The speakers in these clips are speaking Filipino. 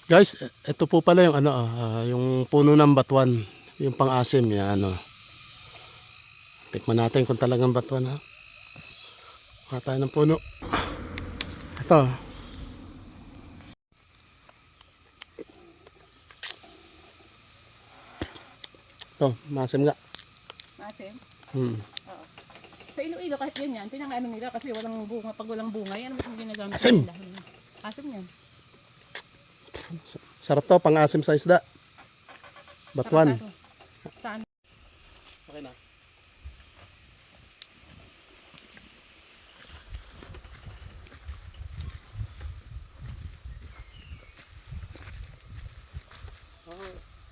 Guys, ito po pala yung yung puno ng batuan, yung pang-asim yan Tikman natin kung talagang batuan ha. Kuha tayo ng puno. Ito. Ito, maasim nga. Maasim? Hmm. Oo. Sa Iloilo kahit ganyan, pinangaano nila kasi walang bunga. Pag walang bunga, yan ang ginagamit. Asim! Asim yan. Sarap to, pang-asim sa isda. Batuan. Saan? Okay na.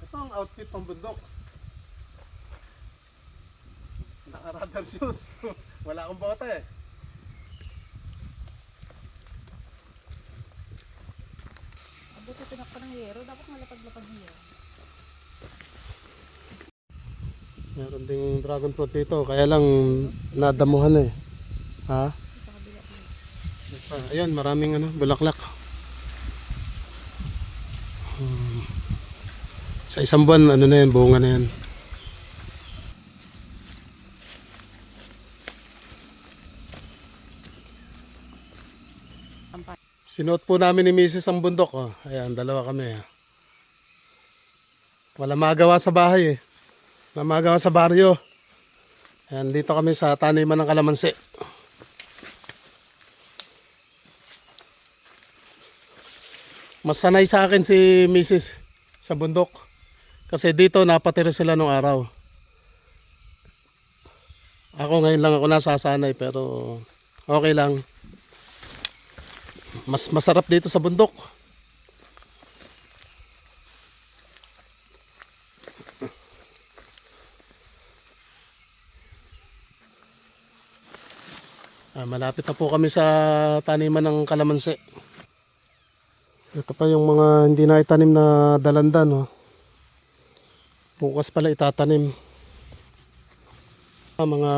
Ito ang outfit pang bundok. Naka-rubber shoes. Wala akong bote eh. Abuti tinakpa ng yero. Dapat malapad-lapad ng yero. Meron ding dragon fruit dito. Kaya lang nadamuhan eh. Ha? Sa kabila ko. Ayan, maraming bulaklak. Sa isang buwan, na yan, bunga na yan. Ampan. Sinuot po namin ni Mrs. ang bundok. Oh. Ayan, dalawa kami. Wala magawa sa bahay eh. Wala magawa sa baryo. Ayan, dito kami sa taniman ng kalamansi. Mas sanay sa akin si Mrs. sa bundok. Kasi dito napatira sila nung araw. Ako ngayon lang ako nasasanay pero okay lang. Mas masarap dito sa bundok. Malapit na po kami sa taniman ng kalamansi. Ito pa yung mga hindi na itanim na dalandan. Oh. Bukas pala itatanim. Mga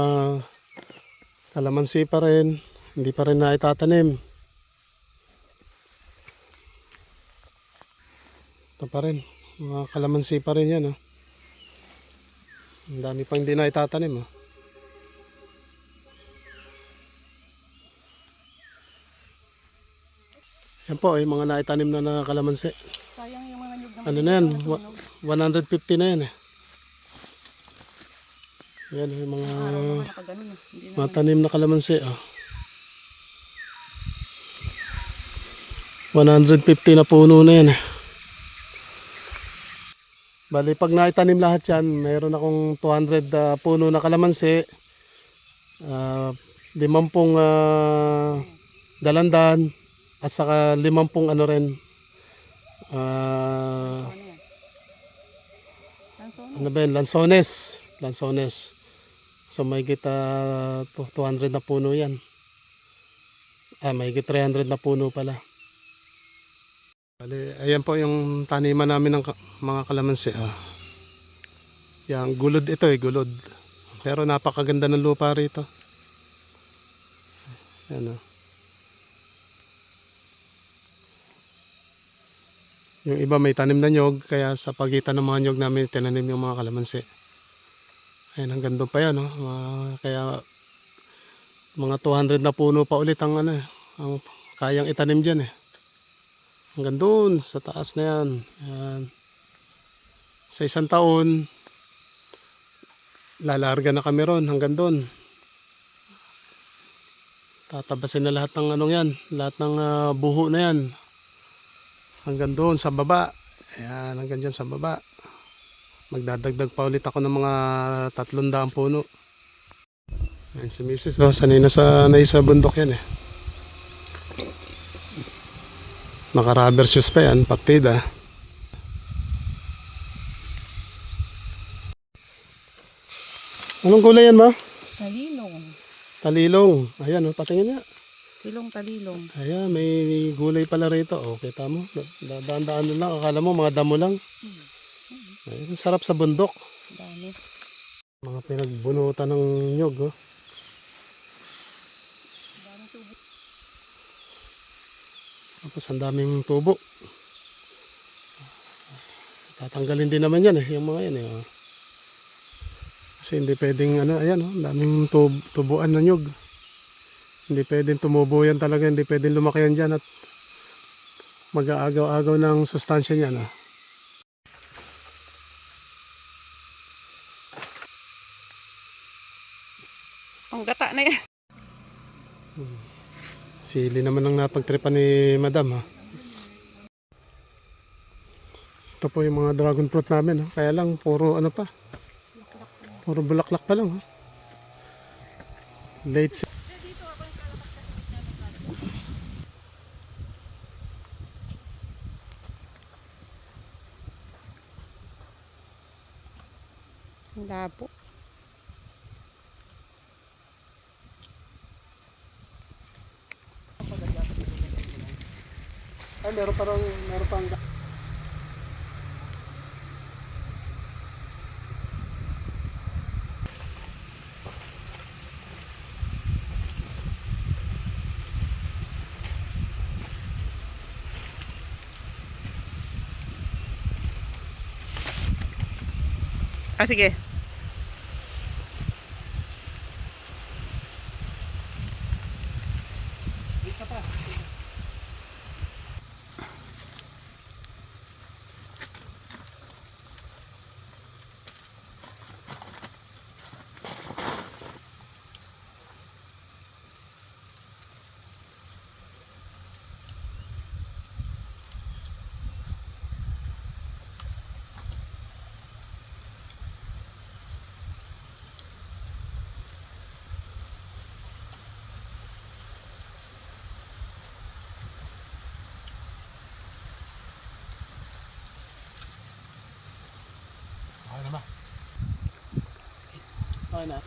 kalamansi pa rin. Hindi pa rin na itatanim. Ito pa rin. Mga kalamansi pa rin yan. Oh. Ang dami pang hindi na itatanim. Oh. Yan po, yung mga naitanim na kalamansi. Sayang yung mga nyug na Ano na yan? 150 na yan eh. Yan yung mga matanim na kalamansi. Oh. 150 na puno na yan eh. Bali, pag naitanim lahat yan, mayroon akong 200 puno na kalamansi. 50 dalandan. At saka 50 ano rin. Ano ba yun? Lansones. Lansones. So may kita 200 na puno yan. May kita 300 na puno pala. Bali, ayan po yung taniman namin ng mga kalamansi. Yang gulod ito eh, gulod. Pero napakaganda ng lupa rito. Ayan o. Yung iba may tanim na nyog, kaya sa pagitan ng mga nyog namin tinanim yung mga kalamansi. Ayan, hanggang doon pa yan. Kaya mga 200 na puno pa ulit ang ang kayang itanim dyan eh. Hanggang doon, sa taas na yan. Ayan. Sa isang taon, lalarga na kami ron hanggang doon. Tatabasin na lahat ng yan, lahat ng buho na yan. Hanggang doon sa baba. Ayan, hanggang dyan sa baba. Magdadagdag pa ulit ako ng mga 300 puno. Ayan si Mrs. Sanay na sa bundok yan eh. Naka-rubber shoes pa yan, partida. Anong gulay yan ma? Talilong. Talilong. Ayan, patingin nga. Talilong. Ayan, may gulay pala rito. Kita mo, daan-daan lang. Akala mo mga damo lang. Ayan, sarap sa bundok. Dami. Mga pinagbunutan ng nyog. Daming tubo. Tapos ang daming tubo. Tatanggalin din naman yan yung mga yan oh. Kasi hindi pwedeng ayan daming tubuan ng nyug. Hindi pwedeng tumubo yan talaga, hindi pwedeng lumaki yan dyan at mag-aagaw-agaw ng sustansya niyan Ang gata na yan. Sili naman ang napagtripan ni Madam Ito po yung mga dragon fruit namin Kaya lang puro puro bulaklak pa lang Late Ang labo. Ay, meron pang Sige. isa pa. Okay na ba? Okay na.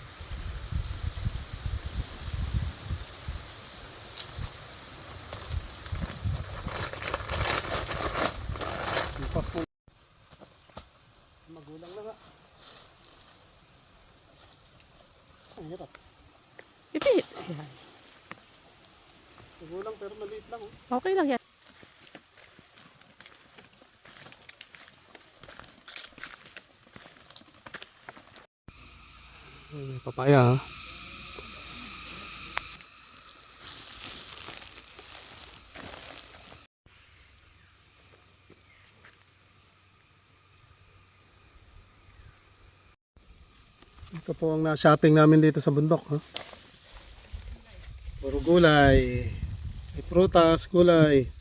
Lipas mo. Magulang na nga. Ang hirap. Ipit. Ayan. Magulang pero maliit lang Okay lang yan. May papaya Ito po ang na-shopping namin dito sa bundok Puro gulay. May prutas, gulay.